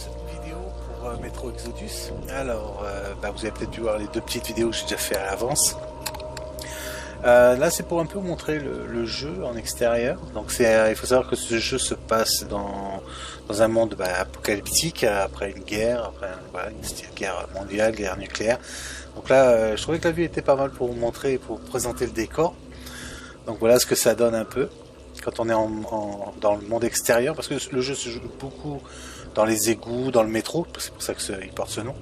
cette vidéo pour Metro Exodus. Alors, vous avez peut-être dû voir les deux petites vidéos que j'ai déjà fait à l'avance. Là, c'est pour un peu montrer le jeu en extérieur. Donc, il faut savoir que ce jeu se passe dans un monde apocalyptique, après une guerre, une guerre mondiale, guerre nucléaire. Donc là, je trouvais que la vue était pas mal pour vous montrer, pour vous présenter le décor. Donc voilà ce que ça donne un peu quand on est dans le monde extérieur, parce que le jeu se joue beaucoup dans les égouts, dans le métro, c'est pour ça qu'il porte ce nom.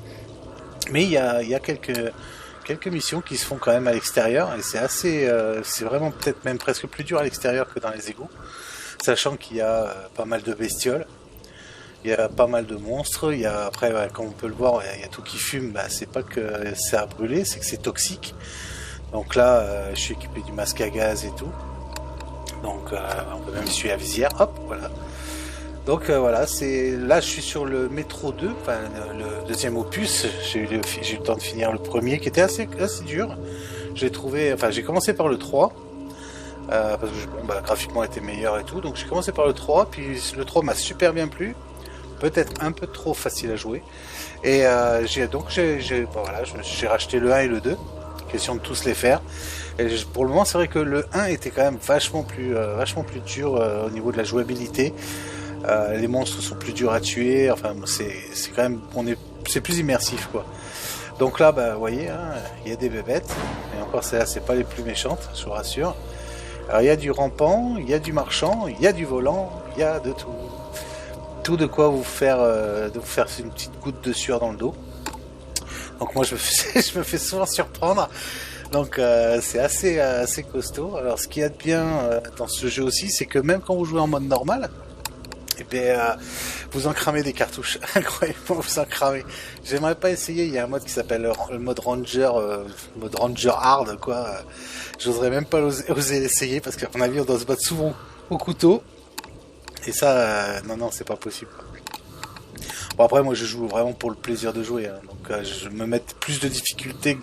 Mais il y a quelques missions qui se font quand même à l'extérieur, et c'est vraiment peut-être même presque plus dur à l'extérieur que dans les égouts, sachant qu'il y a pas mal de bestioles, il y a pas mal de monstres, il y a après, comme on peut le voir, il y a tout qui fume, c'est pas que c'est à brûler, c'est que c'est toxique. Donc là, je suis équipé du masque à gaz et tout. Donc on peut même essuyer la visière, hop, voilà. Donc voilà, là je suis sur le métro 2, le deuxième opus. J'ai eu le temps de finir le premier qui était assez dur. J'ai commencé par le 3 parce que graphiquement était meilleur et tout. Donc j'ai commencé par le 3, puis le 3 m'a super bien plu. Peut-être un peu trop facile à jouer. Et j'ai racheté le 1 et le 2. Question de tous les faire. Et pour le moment, c'est vrai que le 1 était quand même vachement plus dur au niveau de la jouabilité. Les monstres sont plus durs à tuer. Enfin, c'est quand même, c'est plus immersif, quoi. Donc là, vous voyez, il y a des bébêtes. Et encore, celles-là, c'est pas les plus méchantes, je vous rassure. Alors, il y a du rampant, il y a du marchand, il y a du volant, il y a de tout. Tout de quoi vous faire une petite goutte de sueur dans le dos. Donc moi je me fais souvent surprendre. Donc c'est assez costaud. Alors ce qu'il y a de bien dans ce jeu aussi, c'est que même quand vous jouez en mode normal, vous en cramez des cartouches. Incroyablement, vous en cramez. J'aimerais pas essayer, il y a un mode qui s'appelle le mode Ranger, mode Ranger Hard, quoi. J'oserais même pas oser l'essayer parce qu'à mon avis on doit se battre souvent au couteau. Et ça, non, c'est pas possible, quoi. Bon, après, moi, je joue vraiment pour le plaisir de jouer, donc je me mets plus de difficultés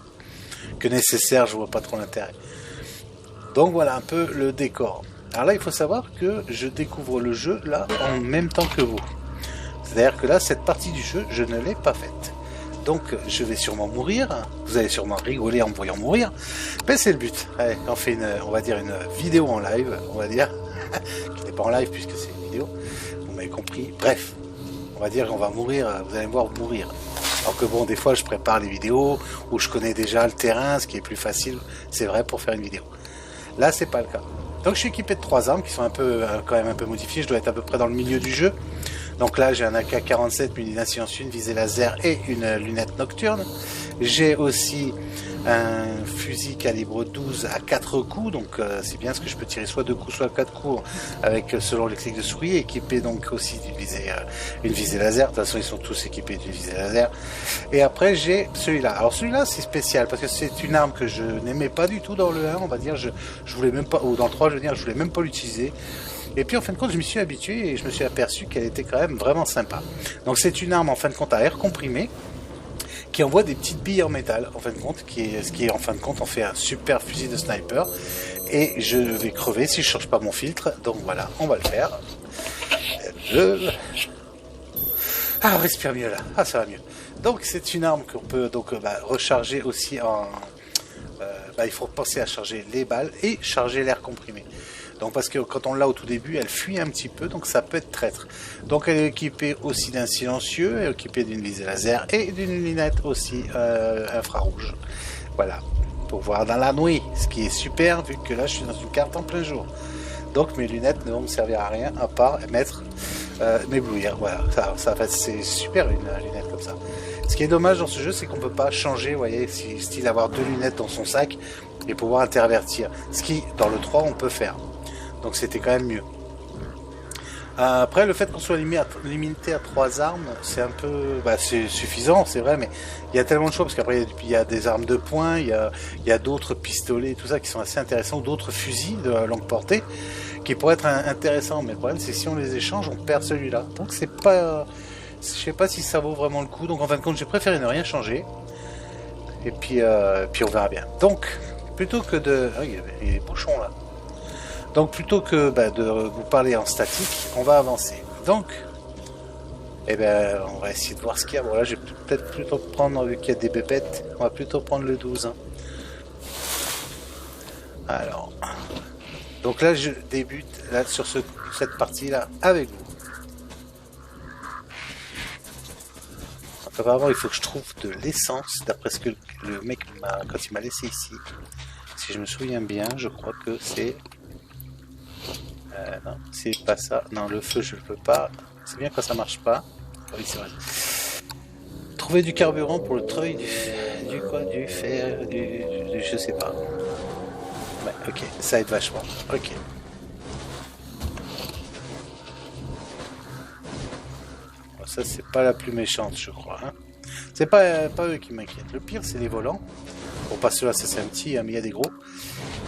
que nécessaire, je vois pas trop l'intérêt. Donc voilà un peu le décor. Alors là, il faut savoir que je découvre le jeu là en même temps que vous. C'est-à-dire que là, cette partie du jeu, je ne l'ai pas faite. Donc, je vais sûrement mourir. Vous allez sûrement rigoler en me voyant mourir. Mais c'est le but. Allez, on fait on va dire une vidéo en live, on va dire, qui n'est pas en live puisque c'est une vidéo. Vous m'avez compris. Bref. On va dire qu'on va mourir, vous allez me voir mourir. Alors que bon, des fois je prépare les vidéos où je connais déjà le terrain, ce qui est plus facile, c'est vrai, pour faire une vidéo. Là, c'est pas le cas. Donc je suis équipé de 3 armes qui sont quand même un peu modifiées. Je dois être à peu près dans le milieu du jeu. Donc là, j'ai un AK-47 muni d'un silencieux, une visée laser et une lunette nocturne. J'ai aussi un fusil calibre 12 à 4 coups, donc c'est bien ce que je peux tirer soit 2 coups, soit 4 coups selon les clics de souris, équipé donc aussi une visée laser. De toute façon, ils sont tous équipés d'une visée laser. Et après, j'ai celui-là. Alors celui-là, c'est spécial parce que c'est une arme que je n'aimais pas du tout dans le 1, on va dire. Je voulais même pas, ou dans le 3, je veux dire, je voulais même pas l'utiliser. Et puis en fin de compte, je m'y suis habitué et je me suis aperçu qu'elle était quand même vraiment sympa. Donc c'est une arme en fin de compte à air comprimé qui envoie des petites billes en métal, en fin de compte, ce qui en fin de compte en fait un super fusil de sniper. Et je vais crever si je change pas mon filtre. Donc voilà, on va le faire. On respire mieux là. Ah, ça va mieux. Donc c'est une arme qu'on peut recharger aussi en... il faut penser à charger les balles et charger l'air comprimé. Donc parce que quand on l'a au tout début, elle fuit un petit peu, donc ça peut être traître. Donc elle est équipée aussi d'un silencieux, elle est équipée d'une visée laser et d'une lunette aussi infrarouge. Voilà, pour voir dans la nuit, ce qui est super vu que là je suis dans une carte en plein jour. Donc mes lunettes ne vont me servir à rien à part m'éblouir. Voilà, c'est super une lunette comme ça. Ce qui est dommage dans ce jeu, c'est qu'on peut pas changer, vous voyez, style avoir 2 lunettes dans son sac et pouvoir intervertir. Ce qui, dans le 3, on peut faire. Donc c'était quand même mieux. Après, le fait qu'on soit limité à 3 armes, c'est un peu... c'est suffisant, c'est vrai, mais il y a tellement de choix, parce qu'après, il y a des armes de poing, il y a d'autres pistolets, tout ça, qui sont assez intéressants, d'autres fusils de longue portée, qui pourraient être intéressants, mais le problème, c'est que si on les échange, on perd celui-là. Donc c'est pas... Je sais pas si ça vaut vraiment le coup, donc en fin de compte, j'ai préféré ne rien changer, et puis on verra bien. Donc, plutôt que de... il y a des bouchons, là. Donc plutôt que de vous parler en statique, on va avancer. Donc Et ben on va essayer de voir ce qu'il y a. Bon là je vais peut-être plutôt prendre, vu qu'il y a des pépettes, on va plutôt prendre le 12. Hein. Alors, donc là je débute là sur cette partie là avec vous. Donc apparemment il faut que je trouve de l'essence, d'après ce que le mec m'a, quand il m'a laissé ici. Si je me souviens bien, je crois que c'est... non, c'est pas ça. Non, le feu je le peux pas. C'est bien quand ça marche pas. Oui, c'est vrai. Trouver du carburant pour le treuil du quoi, du fer, du je sais pas. Ouais, ok, ça aide vachement. Ok. Bon, ça c'est pas la plus méchante, je crois. Hein. C'est pas eux qui m'inquiètent. Le pire c'est les volants. Bon, pas ceux-là, c'est un petit, hein, mais il y a des gros.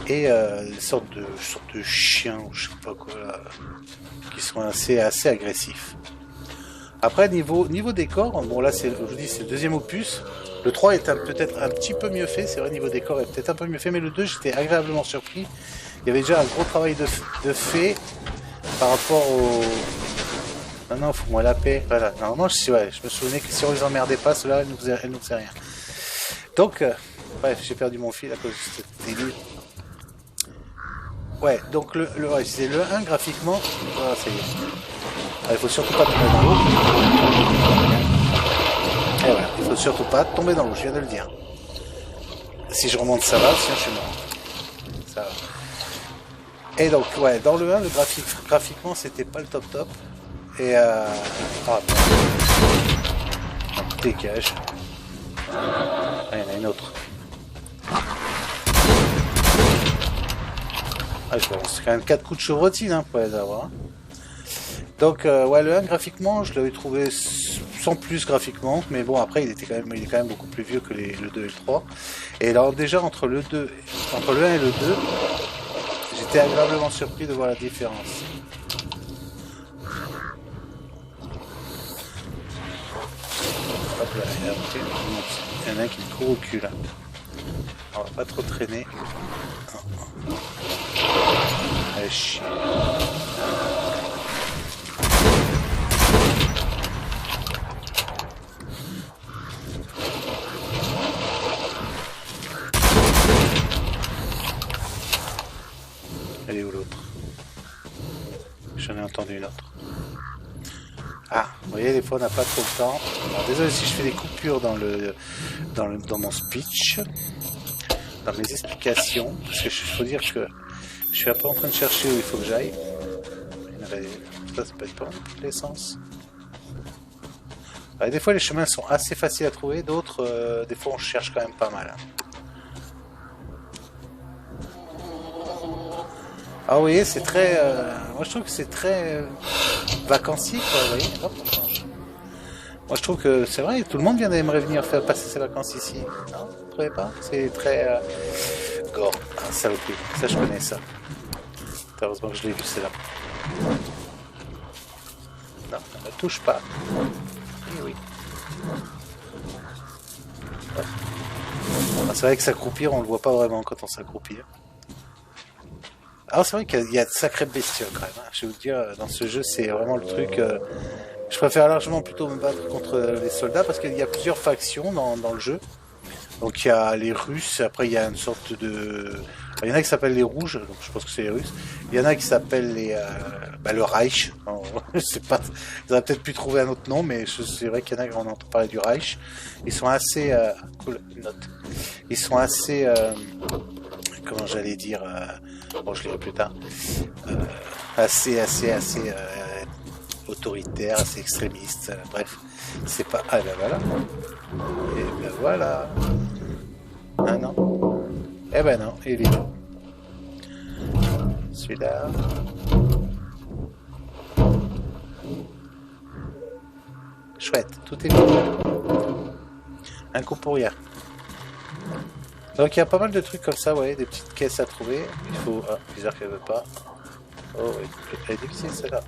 Et des sortes de chiens ou je sais pas quoi là, qui sont assez agressifs. Après niveau décor, bon là c'est, je vous dis, c'est le deuxième opus. Le 3 est peut-être un petit peu mieux fait, c'est vrai, niveau décor est peut-être un peu mieux fait, mais le 2 j'étais agréablement surpris. Il y avait déjà un gros travail de fait par rapport au... Non, faut-moi la paix. Voilà, normalement je me souvenais que si on les emmerdait pas, ceux-là, elles nous faisaient rien. Donc, bref, j'ai perdu mon fil à cause de cette début. Ouais, donc c'est le 1 graphiquement. Voilà, ça y est. Il faut surtout pas tomber dans l'eau. Et voilà, il faut surtout pas tomber dans l'eau, je viens de le dire. Si je remonte ça va, sinon je suis mort. Ça va. Et donc, ouais, dans le 1, le graphiquement, c'était pas le top. Et dégage. Ah, il y en a une autre. Ah, c'est quand même 4 coups de chevrotine hein, pour les avoir. Donc, ouais, le 1 graphiquement, je l'avais trouvé sans plus graphiquement, mais bon, après, il est quand même beaucoup plus vieux que le 2 et le 3. Et alors, déjà, entre le 1 et le 2, j'étais agréablement surpris de voir la différence. Hop là, il y en a un qui me court au cul là. On va pas trop traîner. Allez, chier. Elle est où l'autre? J'en ai entendu une autre. Ah, vous voyez, des fois on n'a pas trop le temps. Alors, désolé si je fais des coupures dans mon speech, dans mes explications, parce que faut dire que je suis un peu en train de chercher où il faut que j'aille. Ça peut être pas l'essence. Des fois les chemins sont assez faciles à trouver, d'autres, des fois on cherche quand même pas mal. Ah vous voyez, c'est très... moi je trouve que c'est très vacancier, quoi, vous voyez. Hop, on change. Moi je trouve que c'est vrai, tout le monde aimerait venir faire passer ses vacances ici. Non, vous trouvez pas? C'est très... gore, ah, saloperie. Ça je connais ça. Heureusement que je l'ai vu, c'est là. Non, on ne touche pas. Et oui. Ouais. Ah, c'est vrai que s'accroupir, on le voit pas vraiment quand on s'accroupit. Alors c'est vrai qu'il y a de sacrées bestioles quand même. Hein. Je vais vous dire, dans ce jeu, c'est vraiment le truc... je préfère largement plutôt me battre contre les soldats parce qu'il y a plusieurs factions dans le jeu. Donc il y a les Russes, après il y a une sorte de... Il y en a qui s'appellent les Rouges, donc je pense que c'est les Russes. Il y en a qui s'appellent le Reich. Je sais pas, ils auraient peut-être pu trouver un autre nom, mais c'est vrai qu'il y en a qui on entend parler du Reich. Ils sont assez... cool, une note. Ils sont assez... comment j'allais dire... bon, je lirai plus tard. Assez autoritaire, assez extrémiste. Bref, c'est pas... Ah ben voilà. Et ben voilà. Ah non. Eh ben non, il est là. Celui-là. Chouette, tout est bien. Un coup pour rien. Donc il y a pas mal de trucs comme ça, ouais, des petites caisses à trouver. Il faut... Ah, bizarre qu'elle veut pas. Oh, elle est difficile celle-là.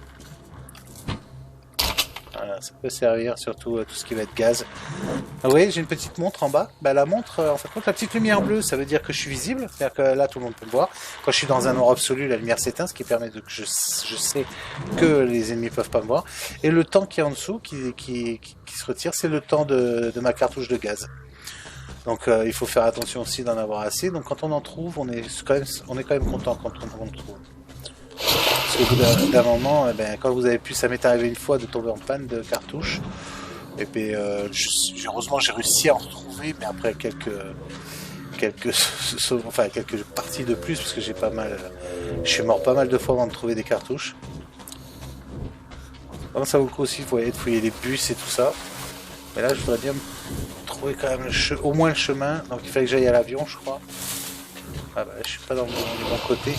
Ah, Voilà, ça peut servir, surtout tout ce qui va être gaz. Ah, vous voyez, j'ai une petite montre en bas. Bah, la montre, en fait, la petite lumière bleue, ça veut dire que je suis visible. C'est-à-dire que là, tout le monde peut me voir. Quand je suis dans un noir absolu, la lumière s'éteint, ce qui permet que je sais que les ennemis peuvent pas me voir. Et le temps qui est en dessous, qui se retire, c'est le temps de ma cartouche de gaz. Donc il faut faire attention aussi d'en avoir assez. Donc quand on en trouve, on est quand même content quand on en trouve. Parce qu'au bout d'un moment, quand vous avez pu, ça m'est arrivé une fois de tomber en panne de cartouche. Et puis heureusement j'ai réussi à en retrouver, mais après quelques parties de plus, parce que je suis mort pas mal de fois avant de trouver des cartouches. Donc ça vaut le coup aussi, vous voyez, de fouiller les bus et tout ça. Mais là je voudrais bien trouver quand même au moins le chemin, donc il fallait que j'aille à l'avion, je crois. Ah bah je suis pas dans le bon côté.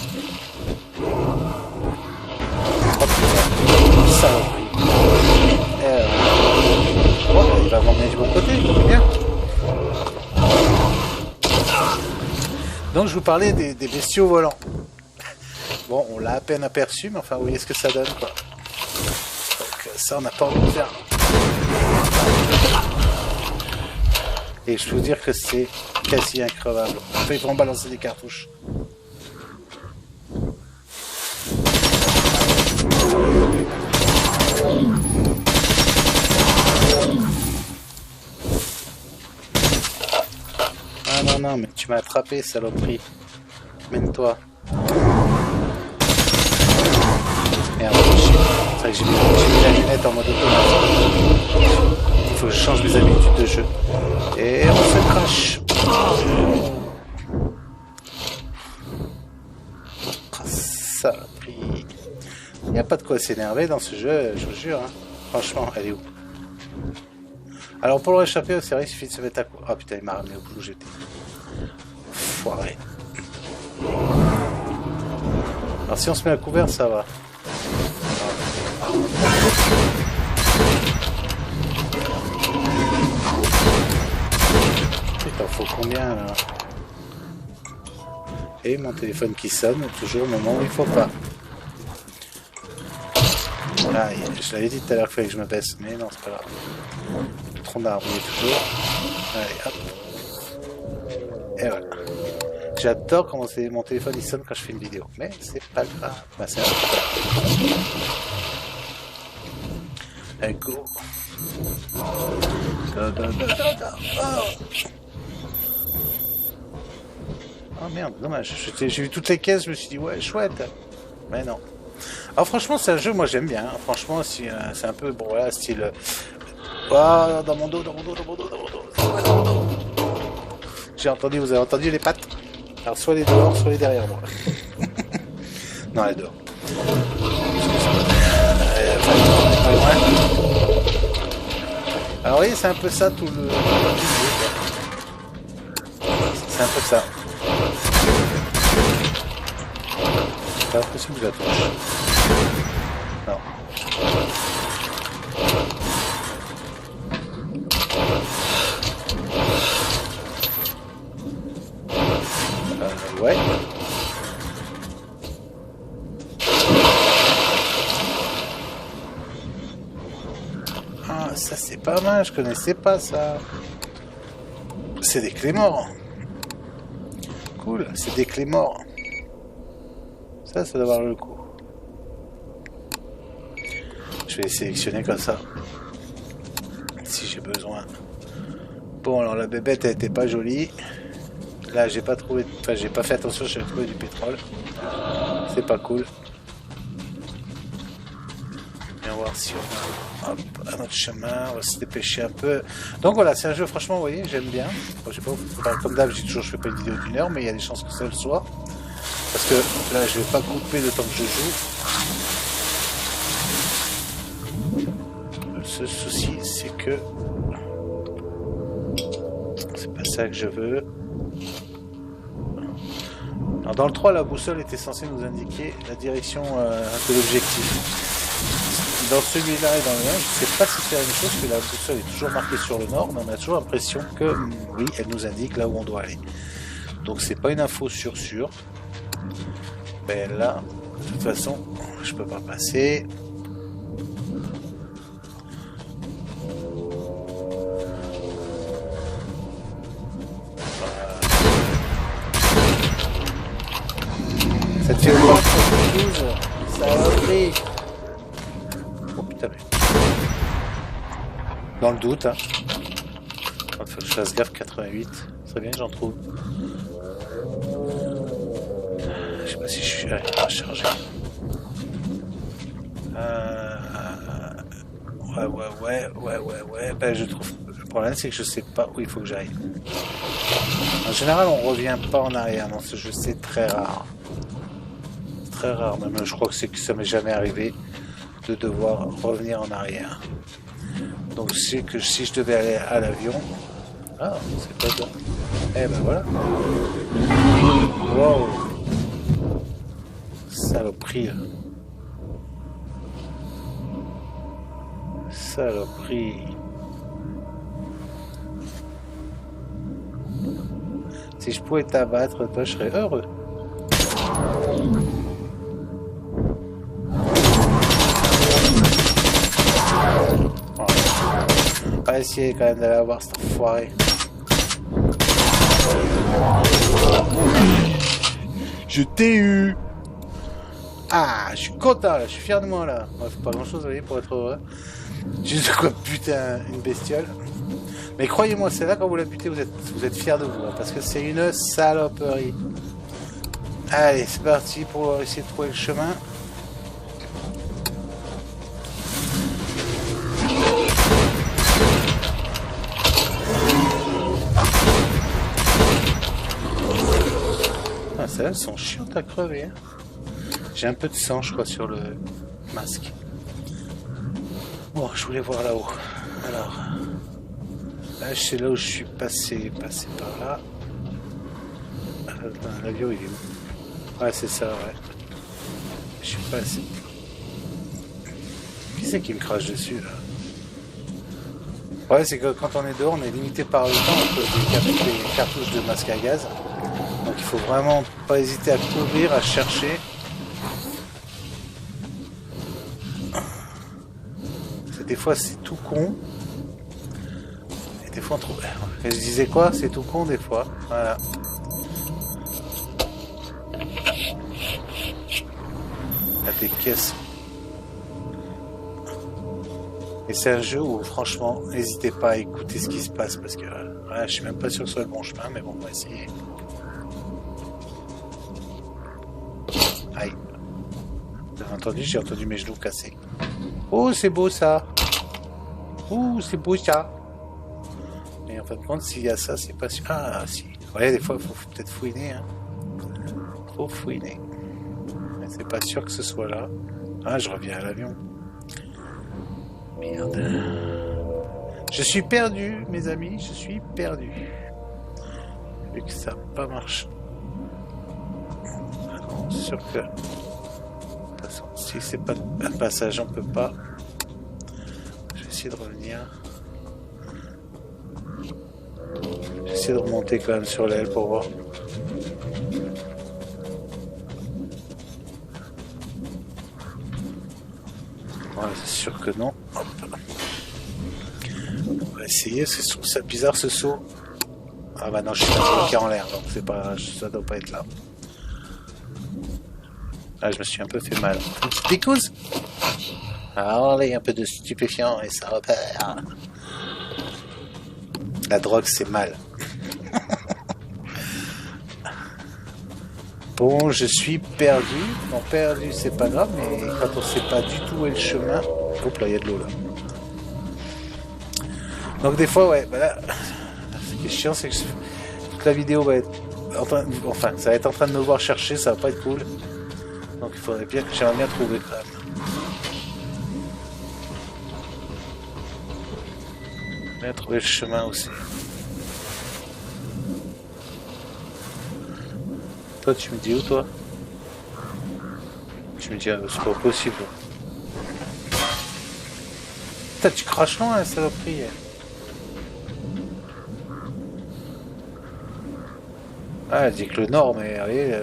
Oh putain, saloperie. Il va m'emmener du bon côté, c'est bien. Donc je vous parlais des bestiaux volants. Bon, on l'a à peine aperçu, mais enfin vous voyez ce que ça donne, quoi. Donc ça on n'a pas envie de faire. Et je peux vous dire que c'est quasi increvable. Enfin, ils vont balancer des cartouches. Ah non, non, mais tu m'as attrapé, saloperie. Mène-toi. Merde, c'est vrai que j'ai mis la lunette en mode automate. Il faut que je change mes habitudes de jeu. Et on se crache. Ah, saloperie. Il n'y a pas de quoi s'énerver dans ce jeu, je vous jure. Hein. Franchement, elle est où? Alors pour le réchapper, c'est vrai, il suffit de se mettre à couvert. Ah putain, il m'a ramené au bout où j'étais. Foiré. Alors si on se met à couvert, ça va. Putain, faut combien là? Et mon téléphone qui sonne, toujours au moment où il faut pas. Ah, je l'avais dit tout à l'heure qu'il fallait que je me baisse, mais non, c'est pas grave. Le tronc d'arbre, il est toujours. Allez, hop. Et voilà. J'adore comment mon téléphone il sonne quand je fais une vidéo, mais c'est pas grave. Bah, c'est un go. Oh merde, dommage. J'ai vu toutes les caisses, je me suis dit, ouais, chouette. Mais non. Alors franchement, c'est un jeu, moi j'aime bien. Hein. Franchement, c'est un peu, bon voilà, style... Oh, dans mon dos. J'ai entendu, vous avez entendu les pattes? Alors soit les dehors, soit les derrière moi. Non, les dehors. Alors oui, c'est un peu ça tout le... C'est un peu ça. J'ai l'impression que je la touche. Non. Ouais. Ah, ça c'est pas mal, je connaissais pas ça. C'est des clés morts. Cool, c'est des clés morts. Ça doit avoir le coup. Je vais les sélectionner comme ça. Si j'ai besoin. Bon, alors la bébête, elle était pas jolie. Là, j'ai pas trouvé... Enfin, j'ai pas fait attention, j'ai trouvé du pétrole. C'est pas cool. Et on va voir si on a... Hop, à notre chemin, on va se dépêcher un peu. Donc voilà, c'est un jeu, franchement, vous voyez, j'aime bien. Bon, je sais pas, comme d'hab, j'ai toujours, je fais pas une vidéo d'1 heure, mais il y a des chances que ça le soit. Parce que là, je vais pas couper le temps que je joue. Le seul souci, c'est que... C'est pas ça que je veux. Alors dans le 3, la boussole était censée nous indiquer la direction de l'objectif. Dans celui-là et dans le 1, je ne sais pas si c'est la même chose, que la boussole est toujours marquée sur le nord, mais on a toujours l'impression que, oui, elle nous indique là où on doit aller. Donc c'est pas une info sûre. Ben là, de toute façon, je peux pas passer. brise. Saloperie. Oh putain, mais... Dans le doute, hein. Il faut que je fasse gaffe, 88. C'est bien que j'en trouve. Je sais pas si je suis arrivé à recharger. Ouais. Ben, je trouve... Le problème, c'est que je sais pas où il faut que j'aille. En général, on revient pas en arrière dans ce jeu, c'est très rare. Très rare, même je crois que ça m'est jamais arrivé de devoir revenir en arrière. Donc je sais que si je devais aller à l'avion... Ah, c'est pas bon. Eh ben voilà. Wow. Saloperie. Saloperie. Si je pouvais t'abattre, toi, je serais heureux. On va essayer quand même d'aller avoir cet enfoiré. Je t'ai eu. Ah, je suis content là, je suis fier de moi là. Ouais, faut pas grand chose, vous voyez, pour être heureux. Juste de quoi buter une bestiole. Mais croyez-moi, c'est là quand vous la butez, vous êtes fiers de vous, hein, parce que c'est une saloperie. Allez, c'est parti pour essayer de trouver le chemin. Ah, celles-là, elles sont chiantes à crever. Hein. J'ai un peu de sang, je crois, sur le masque. Bon, je voulais voir là-haut. Alors, là, c'est là où je suis passé par là. L'avion, il est où? Ouais, c'est ça, ouais. Je suis passé. Qui c'est qui me crache dessus, là? Ouais, c'est que quand on est dehors, on est limité par le temps à cause des cartouches de masque à gaz. Donc il faut vraiment pas hésiter à courir, à chercher. Des fois c'est tout con. Et des fois on trouve... Et je disais quoi? C'est tout con des fois. Voilà. Il y a des caisses. Et c'est un jeu où franchement, n'hésitez pas à écouter ce qui se passe parce que voilà, je suis même pas sûr que ce soit le bon chemin, mais bon, on va essayer. Aïe. Vous avez entendu? J'ai entendu mes genoux cassés. Oh, c'est beau ça! Oh, c'est beau ça! Mais en fin de compte, s'il y a ça, c'est pas sûr. Ah, si. Ouais, des fois, il faut peut-être fouiner. Hein. Faut fouiner. Mais c'est pas sûr que ce soit là. Ah, je reviens à l'avion. Merde. Je suis perdu, mes amis, je suis perdu. Vu que ça n'a pas marché. Alors, sûr que... De toute façon, si c'est pas un passage, on peut pas. Je vais essayer de revenir. Je vais essayer de remonter quand même sur l'aile pour voir. Ouais, c'est sûr que non. Hop. On va essayer, c'est bizarre ce saut. Ah bah non, je suis bloqué en l'air, donc c'est pas, ça doit pas être là. Ah, je me suis un peu fait mal. Une petite picouse. Allez, un peu de stupéfiant et ça repart. La drogue, c'est mal. Bon, je suis perdu. Bon, perdu, c'est pas grave, mais quand on sait pas du tout où est le chemin... Hop là, il y a de l'eau là. Donc des fois, ouais, bah là... Ce qui est chiant, c'est que toute la vidéo va être... Enfin, ça va être en train de me voir chercher, ça va pas être cool. Donc il faudrait bien... J'aimerais bien trouver quand même. Bien trouver le chemin aussi. Toi, tu me dis où, toi? Tu me dis, c'est pas possible. Putain, tu craches loin, hein, saloperie. Ah, elle dit que le nord, mais allez,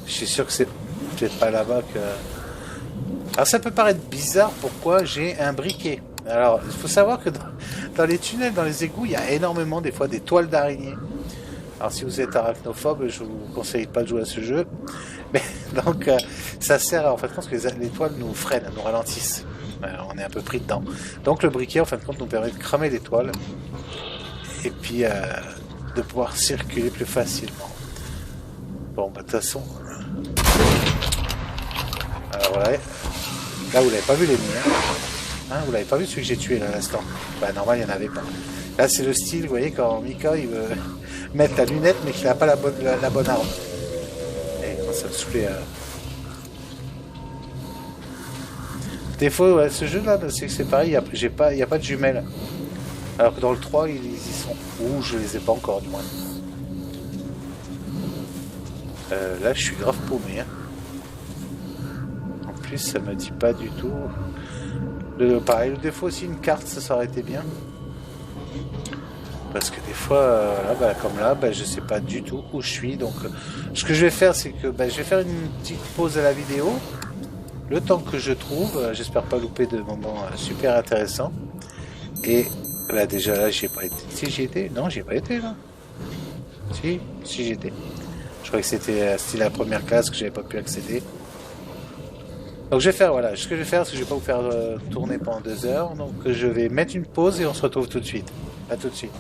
je suis sûr que c'est peut-être pas là-bas que... Alors ça peut paraître bizarre, pourquoi j'ai un briquet. Alors, il faut savoir que dans les tunnels, dans les égouts, il y a énormément, des fois, des toiles d'araignée. Alors si vous êtes arachnophobe, je vous conseille pas de jouer à ce jeu. Mais Donc ça sert en fin de compte que les toiles nous freinent, nous ralentissent. On est un peu pris dedans. Donc le briquet en fin de compte nous permet de cramer les toiles et puis de pouvoir circuler plus facilement. Bon bah de toute façon. Alors voilà. Là vous l'avez pas vu les miens. Hein, vous l'avez pas vu celui que j'ai tué là à l'instant. Bah normal il n'y en avait pas. Là c'est le style, vous voyez, quand Mika il veut mettre la lunette mais qu'il n'a pas la bonne arme. Et ça me saoulait. Des fois, ouais, ce jeu là, c'est pareil, il n'y a pas de jumelles. Alors que dans le 3, ils y sont. Ou je les ai pas encore du moins. Là je suis grave paumé. Hein. En plus ça me dit pas du tout. Pareil, des fois aussi une carte ça aurait été bien. Parce que des fois, comme là, je sais pas du tout où je suis. Donc ce que je vais faire, c'est que je vais faire une petite pause à la vidéo. Le temps que je trouve, j'espère pas louper de moments super intéressants. Et là déjà là j'y ai pas été. Si j'y étais? Non, j'y ai pas été là. Si j'y étais. Je croyais que c'était la première classe que j'avais pas pu accéder. Donc je vais faire, voilà, ce que je vais faire, c'est que je vais pas vous faire tourner pendant 2 heures. Donc je vais mettre une pause et on se retrouve tout de suite. À tout de suite.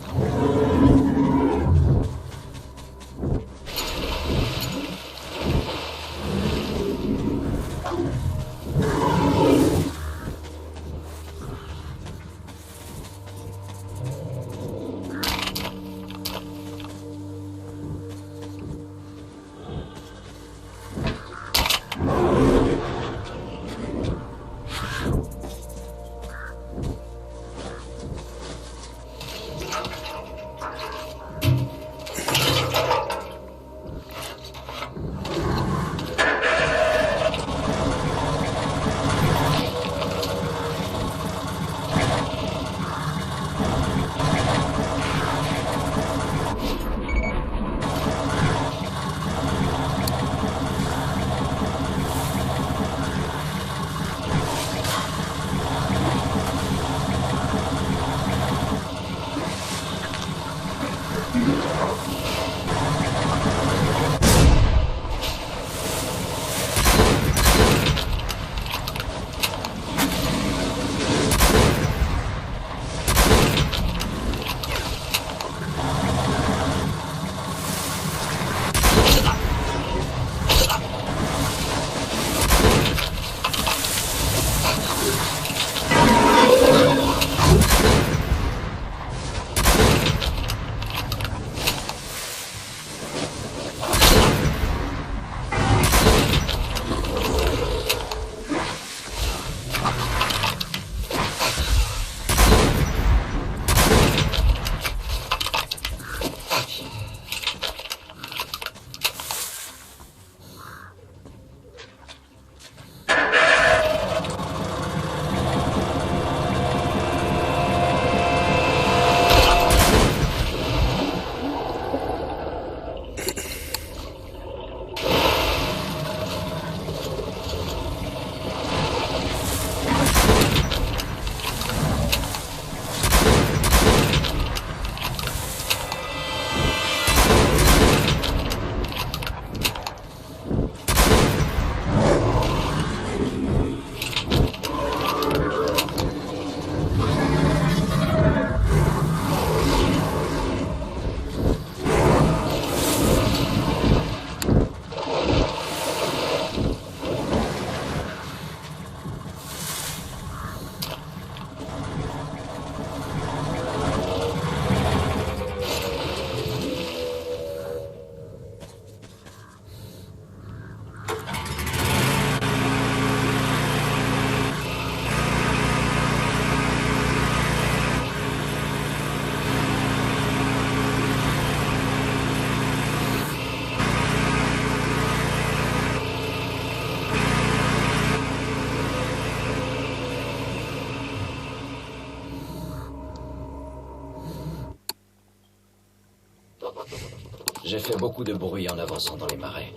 J'ai fait beaucoup de bruit en avançant dans les marais.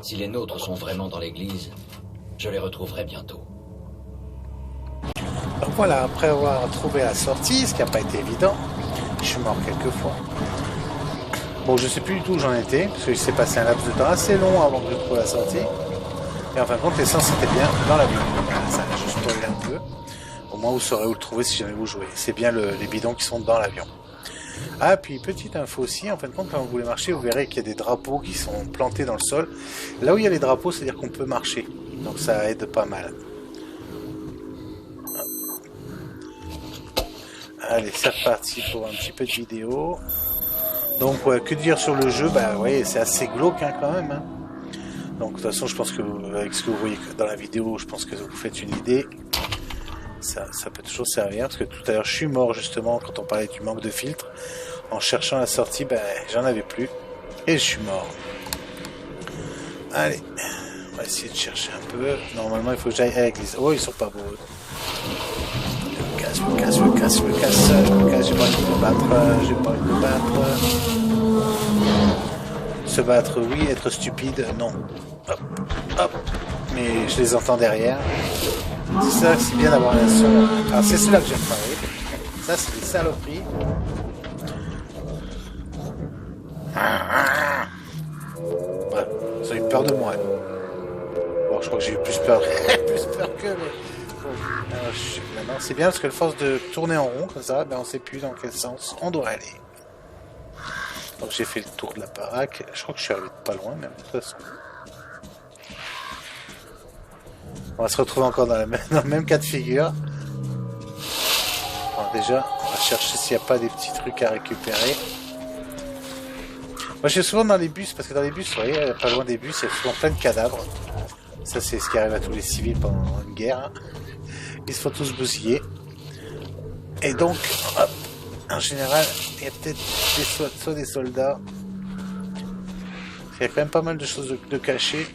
Si les nôtres sont vraiment dans l'église, je les retrouverai bientôt. Donc voilà, après avoir trouvé la sortie, ce qui n'a pas été évident, je suis mort quelques fois. Bon, je sais plus du tout où j'en étais, parce qu'il s'est passé un laps de temps assez long avant que je trouve la sortie. Et en fin de compte, l'essence était bien dans l'avion. Voilà, ça, je spoil un peu. Au moins, vous saurez où le trouver si jamais vous jouez. C'est bien les bidons qui sont dans l'avion. Ah, puis petite info aussi, en fin de compte, quand vous voulez marcher, vous verrez qu'il y a des drapeaux qui sont plantés dans le sol. Là où il y a les drapeaux, c'est-à-dire qu'on peut marcher. Donc ça aide pas mal. Allez, c'est reparti pour un petit peu de vidéo. Donc, ouais, que dire sur le jeu? Bah, ouais, c'est assez glauque hein, quand même. Hein. Donc, de toute façon, je pense que avec ce que vous voyez dans la vidéo, je pense que vous faites une idée. Ça peut toujours servir, parce que tout à l'heure, je suis mort justement quand on parlait du manque de filtre. En cherchant la sortie, ben, j'en avais plus. Et je suis mort. Allez, on va essayer de chercher un peu. Normalement, il faut que j'aille à l'église. Oh, ils sont pas beaux. Je me casse, j'ai pas envie de me battre, j'ai pas envie de me battre. Se battre, oui, être stupide, non. Hop, hop. Mais je les entends derrière. C'est ça, c'est bien d'avoir un son. Alors c'est cela que j'aime parler. Ça, c'est des saloperies. Bref, ils ont eu peur de moi. Bon, je crois que j'ai eu plus peur, plus peur que... Bon, alors, maintenant, c'est bien parce que le force de tourner en rond comme ça, ben, on sait plus dans quel sens on doit aller. Donc j'ai fait le tour de la baraque. Je crois que je suis arrivé pas loin même de toute façon. On va se retrouver encore dans le même cas de figure. Bon, déjà, on va chercher s'il n'y a pas des petits trucs à récupérer. Moi je suis souvent dans les bus, parce que dans les bus, vous voyez, pas loin des bus, il y a souvent plein de cadavres. Ça c'est ce qui arrive à tous les civils pendant une guerre. Hein. Ils se font tous bousiller. Et donc, hop, en général, il y a peut-être soit des soldats. Il y a quand même pas mal de choses de cachées.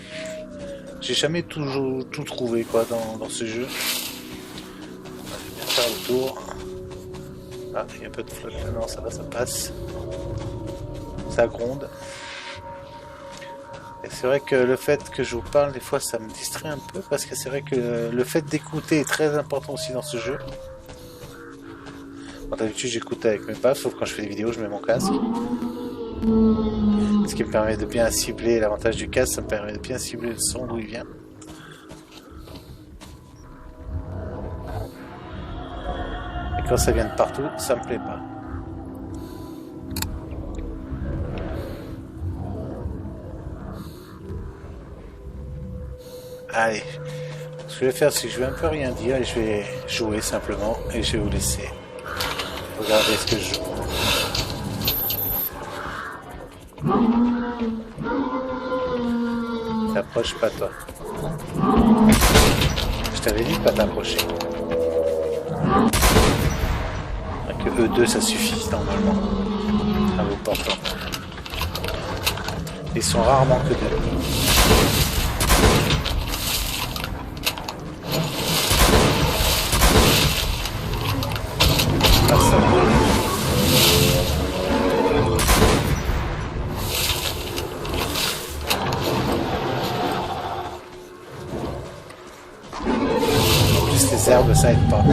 J'ai jamais tout trouvé quoi dans ce jeu. On va bien faire le tour. Ah, il y a un peu de flotte. Non, ça va, ça passe. Ça gronde. Et c'est vrai que le fait que je vous parle, des fois, ça me distrait un peu, parce que c'est vrai que le fait d'écouter est très important aussi dans ce jeu. Bon, d'habitude, j'écoute avec mes pas, sauf quand je fais des vidéos, je mets mon casque. Ce qui me permet de bien cibler, l'avantage du casque, ça me permet de bien cibler le son d'où il vient. Et quand ça vient de partout, ça me plaît pas. Allez, ce que je vais faire, c'est que je vais un peu rien dire et je vais jouer simplement et je vais vous laisser regarder ce que je joue. T'approches pas toi. Je t'avais dit de pas t'approcher. Que E2 ça suffit normalement à vos portants. Ils sont rarement que deux. Ah, ça va. En plus les herbes ça aide pas.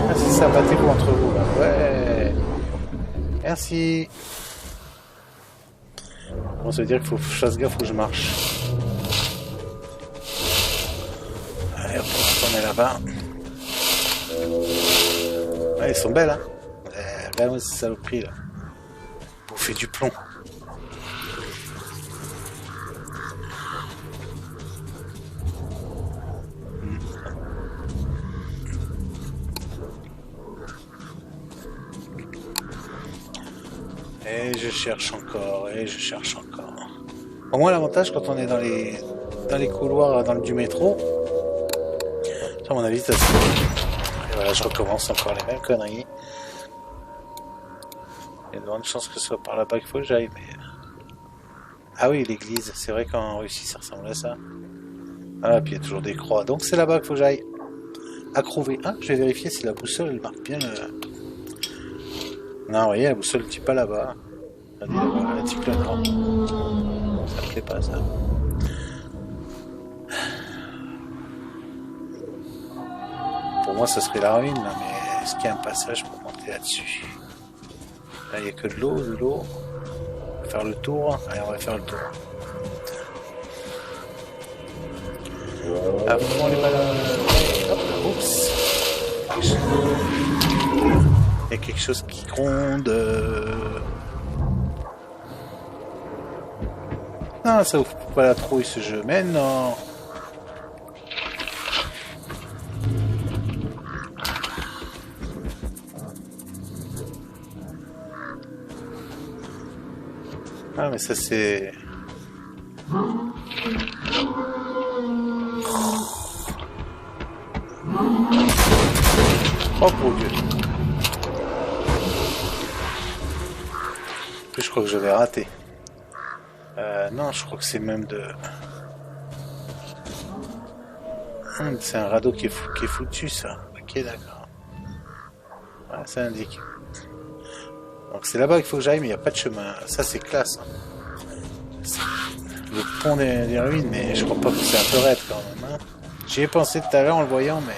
Ah c'est ça, battez-vous entre vous là. Ouais. Merci. Bon, ça veut dire qu'il faut que je fasse gaffe où je marche. Allez hop, on est là-bas. Ouais, elles sont belles, hein. Là, ces saloperies, là. Bouffer du plomb. Et je cherche encore, et je cherche encore. Au moins, l'avantage, quand on est dans les couloirs du métro, à mon avis, ça se... Et voilà, je recommence encore les mêmes conneries. Il y a de grandes chances que ce soit par là-bas qu'il faut que j'aille, mais... Ah oui, l'église, c'est vrai qu'en Russie, ça ressemble à ça. Ah, puis il y a toujours des croix, donc c'est là-bas qu'il faut que j'aille. Accrouver. Ah, je vais vérifier si la boussole, elle marque bien le... Non, vous voyez, la boussole ne dit pas là-bas. Elle dit là-bas, elle dit que le nord. Ça me plaît pas, ça. Pour moi, ça serait la ruine, là, mais est-ce qu'il y a un passage pour monter là-dessus? Là, il n'y a que de l'eau, Faire le tour. Allez, on va faire le tour. À fond les balles. Hop, oups. Il y a quelque chose qui gronde. Non, ça ouvre pas la trouille ce jeu. Mais non. Ah, mais ça c'est... Oh pour Dieu. Je crois que je vais rater. Non, je crois que c'est même de... c'est un radeau qui est foutu ça. Ok, d'accord. Ouais, ça indique. Donc c'est là-bas qu'il faut que j'aille, mais il n'y a pas de chemin. Ça c'est classe. Hein. Le pont des ruines, mais je crois pas que c'est un peu raide quand même. Hein. J'y ai pensé tout à l'heure en le voyant, mais...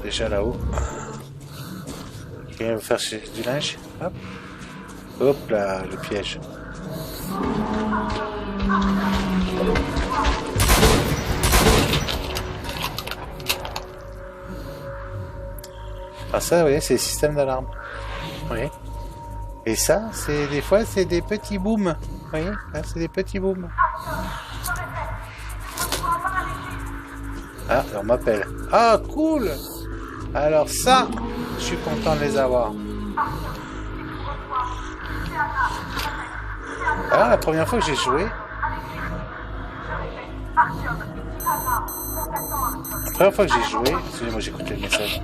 Déjà là-haut. Quelqu'un veut faire du linge. Hop. Hop là, le piège. Ah ça, vous voyez, c'est le système d'alarme. Oui. Et ça, c'est des fois, c'est des petits booms. Vous voyez, là, c'est des petits booms. Ah, on m'appelle. Ah, cool. Alors ça, je suis content de les avoir. Alors, la première fois que j'ai joué... La première fois que j'ai joué... Excusez-moi, j'écoute le message.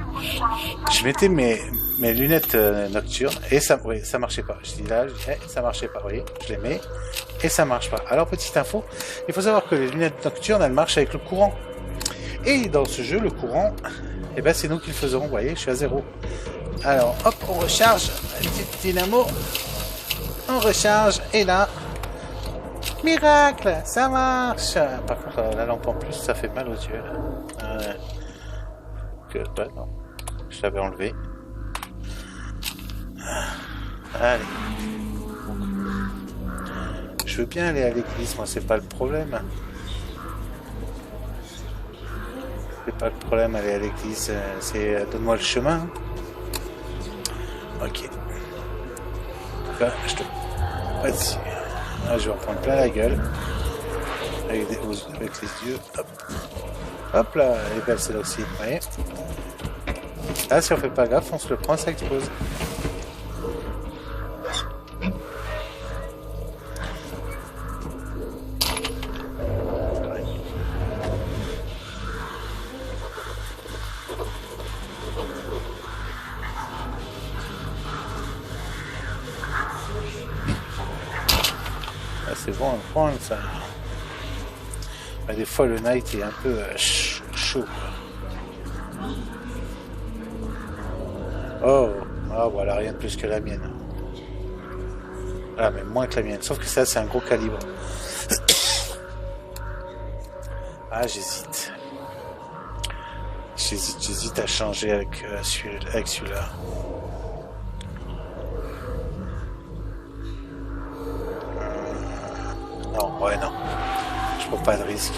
Je mettais mes lunettes nocturnes et ça, oui, ça marchait pas. Je dis là, ça marchait pas. Vous voyez, je les mets et ça marche pas. Alors, petite info, il faut savoir que les lunettes nocturnes, elles marchent avec le courant. Et dans ce jeu, le courant, eh ben, c'est nous qui le faisons. Vous voyez, je suis à 0. Alors, hop, on recharge. Petite dynamo. On recharge. Et là, miracle, ça marche. Par contre, la lampe en plus, ça fait mal aux yeux. Là. Non. Je l'avais enlevé. Allez. Je veux bien aller à l'église, moi, c'est pas le problème. C'est pas le problème, aller à l'église, c'est donne-moi le chemin. Ok. Là, je te... Vas-y. Là, je vais en prendre plein la gueule. Avec les yeux. Hop. Hop là, elle est belle celle-là aussi. Vous voyez. Là, si on fait pas gaffe, on se le prend, ça explose. C'est bon à prendre ça. Des fois le night est un peu chaud. Oh, voilà, rien de plus que la mienne. Ah, mais moins que la mienne. Sauf que ça, c'est un gros calibre. Ah, j'hésite. J'hésite à changer avec celui-là. Non, ouais, non. Je prends pas de risque.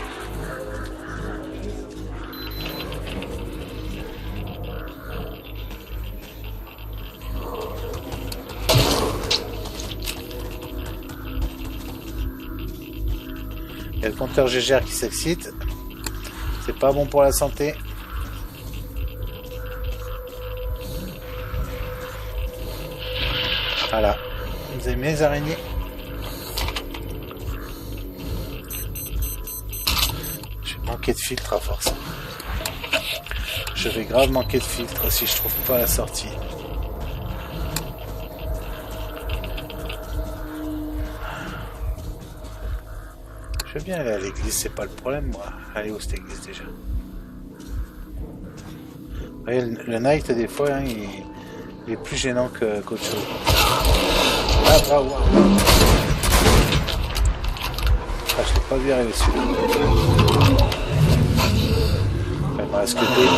Il y a le compteur GGR qui s'excite. C'est pas bon pour la santé. Voilà. Vous avez mes araignées. Je vais manquer de filtre à force. Je vais grave manquer de filtre si je trouve pas la sortie. Je veux bien aller à l'église, c'est pas le problème, moi. Allez, où cette église déjà? Vous voyez, le night, des fois, hein, il est plus gênant qu'autre chose. Ah, bravo! Ah, je l'ai pas vu arriver celui-là. Il me reste que deux.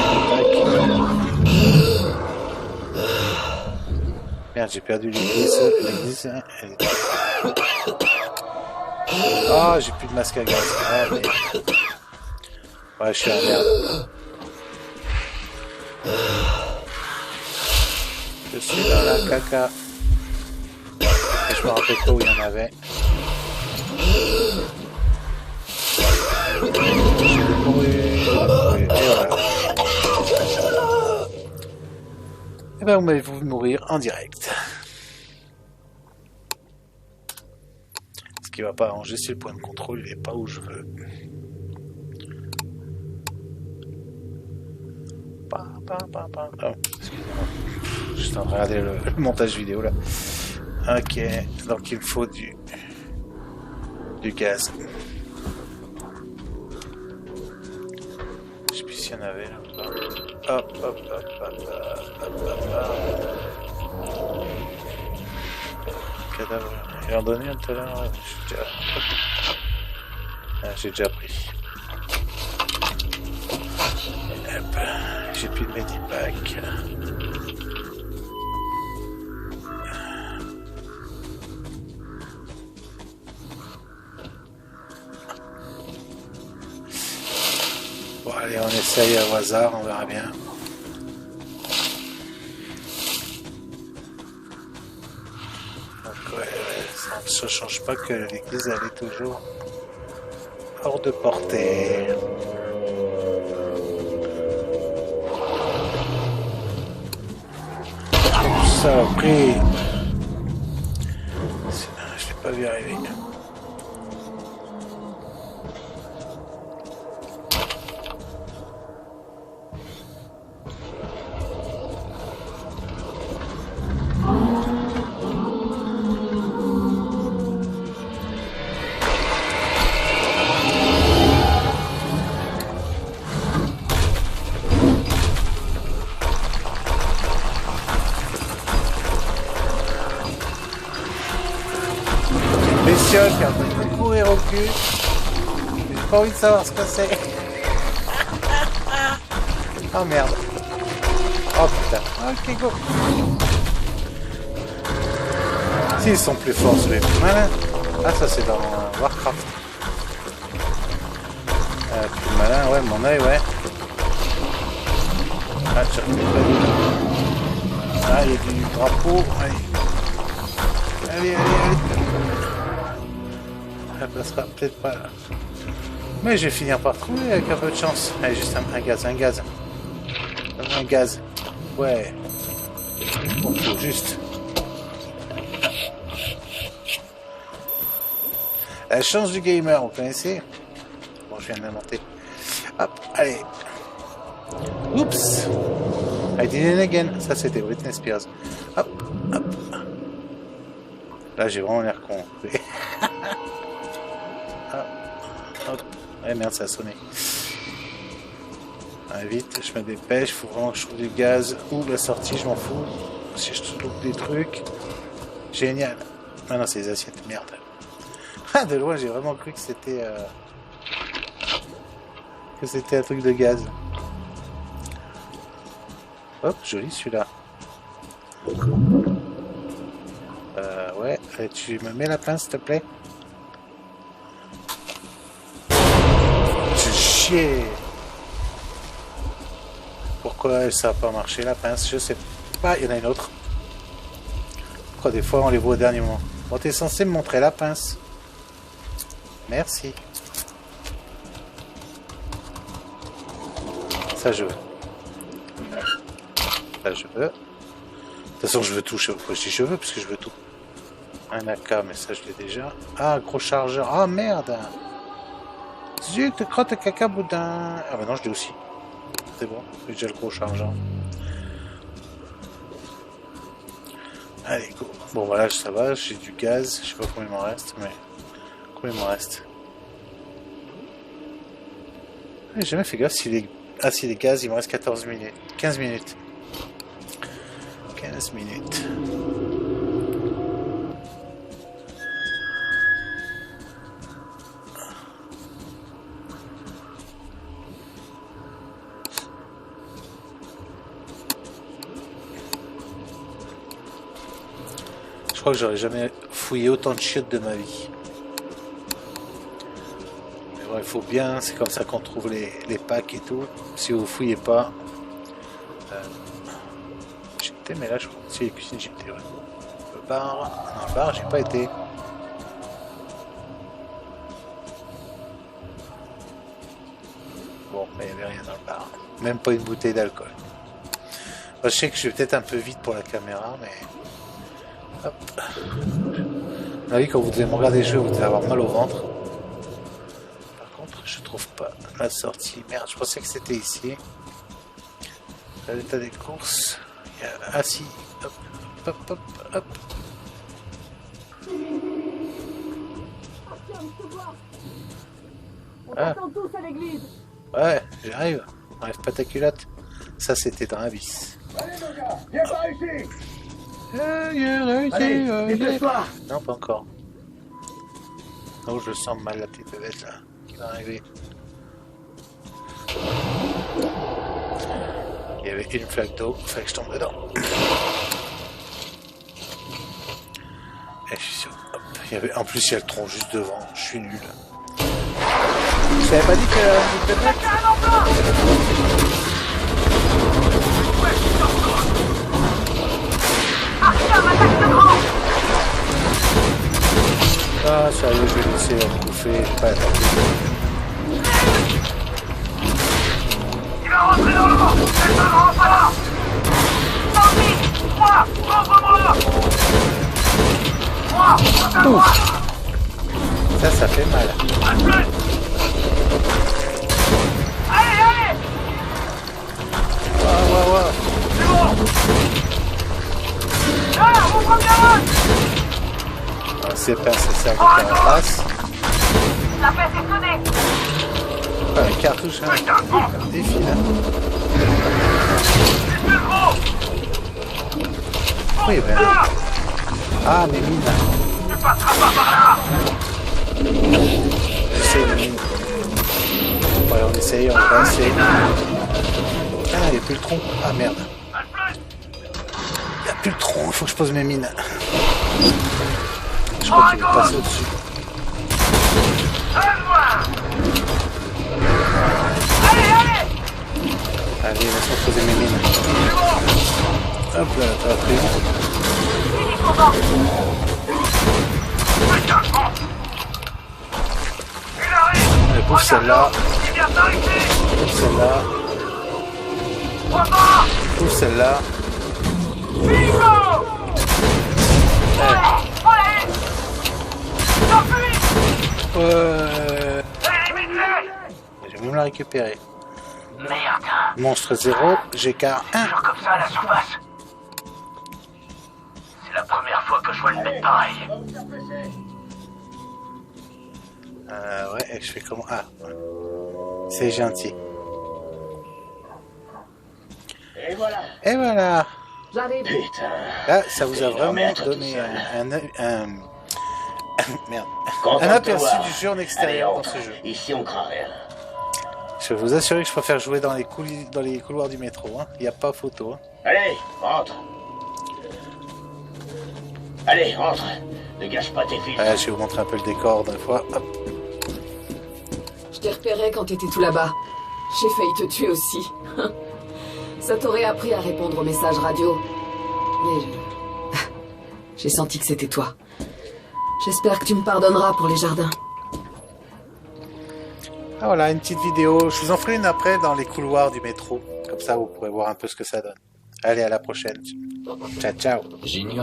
Merde, j'ai perdu l'église. Ah, j'ai plus de masque à gaz. Ah, merde. Ouais, je suis un merde. Je suis dans la caca. Et je me rappelle pas où il y en avait. J'ai mouru. Et voilà. Et ben, vous m'avez vu mourir en direct. Ce qui va pas arranger, c'est le point de contrôle, il est pas où je veux. Oh, excusez-moi. Juste en train de regarder le montage vidéo là. Ok, donc il me faut du gaz. Je sais plus s'il y en avait là. Hop, hop, hop, hop, hop, hop, hop. Cadavre. Il en donnait un tout à l'heure. J'ai déjà pris. Hop. J'ai plus de medipack. Bon, allez, on essaye au hasard, on verra bien. Donc, ouais, ça ne change pas que l'église, elle est toujours hors de portée. Ça a pris. Je l'ai pas vu arriver. Bestiole qui est en train de me courir au cul. J'ai pas envie de savoir ce que c'est. Oh merde. Oh putain. Ok, go. S'ils sont plus forts, je vais plus malin. Ah, ça c'est dans Warcraft. Plus malin, ouais, mon oeil, ouais. Ah, j'ai retrouvé pas vu. Ah, il y a du drapeau. Allez. Allez. Ça passera peut-être pas là. Mais je vais finir par trouver avec un peu de chance. Allez, juste un gaz. Un gaz. Ouais. Bon, faut juste. La chance du gamer, vous connaissez? Bon, je viens de l'inventer. Hop, allez. Oups. I did it again. Ça, c'était Britney Spears. Hop. Là, j'ai vraiment l'air con. Hop. Ouais, merde, ça a sonné. Allez, vite, je me dépêche. Faut vraiment que je trouve du gaz. Ou la sortie, je m'en fous. Si je trouve des trucs. Génial. Ah non, c'est les assiettes. Merde. Ah, de loin, j'ai vraiment cru que c'était... un truc de gaz. Hop, joli celui-là. Ouais. Tu me mets la pince, s'il te plaît? Chier. Pourquoi ça n'a pas marché la pince? Je sais pas, il y en a une autre. Pourquoi des fois on les voit au dernier moment? Bon, t'es censé me montrer la pince. Merci. Ça je veux. Ça je veux. De toute façon je veux tout. Pourquoi je dis je veux? Parce que je veux tout. Un AK, mais ça je l'ai déjà. Ah, gros chargeur. Ah merde. Zut, crotte caca boudin. Ah bah non, je l'ai aussi. C'est bon, j'ai déjà le gros chargeur. Allez, go. Bon voilà, ça va, j'ai du gaz. Je sais pas combien il m'en reste, mais... Combien il m'en reste? J'ai jamais fait gaffe s'il est... Ah, s'il est gaz, il me reste 14 minutes. 15 minutes. 15 minutes. crois que j'aurais jamais fouillé autant de chiottes de ma vie. Mais bon, il faut bien, c'est comme ça qu'on trouve les packs et tout. Si vous fouillez pas... j'étais, mais là je crois que c'est les cuisines, j'étais. Ouais. Le bar... Non, le bar, j'ai pas été. Bon, il n'y avait rien dans le bar. Même pas une bouteille d'alcool. Je sais que je vais peut-être un peu vite pour la caméra, mais... Hop. Vous avez vu, quand vous devez me regarder jouer, vous devez avoir mal au ventre. Par contre, je trouve pas la sortie. Merde, je pensais que c'était ici. L'état des courses. Il y a... Ah si. Hop, hop, hop, hop. Ah. Tous à l'église. Ouais, j'arrive. Enlève pas ta culotte. Ça, c'était dans Abyss. Allez, mon gars, viens par ici. Allez, dépêche-toi. non, pas encore. Oh, je sens mal la petite bête là, qui va arriver. Il y avait une flaque d'eau, il fallait que je tombe dedans. Et je suis sûr. Hop, il y avait... En plus, il y a le tronc juste devant, je suis nul. Je t'avais pas dit que vous devez mettre. Ah, sérieux, je vais laisser la bouffer, j'ai pas la tête. Il va rentrer dans le vent. Elle ne rentre pas là. Tanguy, moi, ouvre-moi. Moi, ouvre-moi. Ça fait mal. Allez, allez. Waouh. C'est bon. Là, ouvre bien. C'est pas nécessaire de faire en face. La fête est sonnée. Ah, les cartouches, hein. Défi, là. C'est gros. Oui, ben. Ah, mes mines. Tu passeras pas par là. J'essaye les mines. Ouais, on essaye, on va essayer. Ah, il n'y a plus le tronc. Ah, merde. Il n'y a plus le tronc, il faut que je pose mes mines. Je crois qu'il va passer au-dessus. Allez, laisse-moi poser mes mines. Hop là, t'as pris. Allez, pousse celle-là. Pousse celle-là. Pousse celle-là. Je vais même la récupérer. Merde. Monstre 0, GK 1. Toujours comme ça à la surface. C'est la première fois que je vois une bête pareille. Ouais, et je fais comment? Ah, c'est gentil. Et voilà. Et voilà. J'arrive. Putain. Là, ça vous a vraiment Remettre donné tout ça. merde. Content Un de te aperçu voir. du jeu en Allez, extérieur dans entre. ce jeu. Ici, on craint rien. Je peux vous assurer que je préfère jouer dans les couloirs du métro. Hein. Il n'y a pas photo. Hein. Allez, rentre. Allez, rentre. Ne gâche pas tes fils. Je vais vous montrer un peu le décor d'une fois. Hop. Je t'ai repéré quand t'étais tout là-bas. J'ai failli te tuer aussi. Ça t'aurait appris à répondre aux messages radio. Mais j'ai senti que c'était toi. J'espère que tu me pardonneras pour les jardins. Ah, voilà, une petite vidéo. Je vous en ferai une après dans les couloirs du métro. Comme ça, vous pourrez voir un peu ce que ça donne. Allez, à la prochaine. Ciao, ciao. J'ignore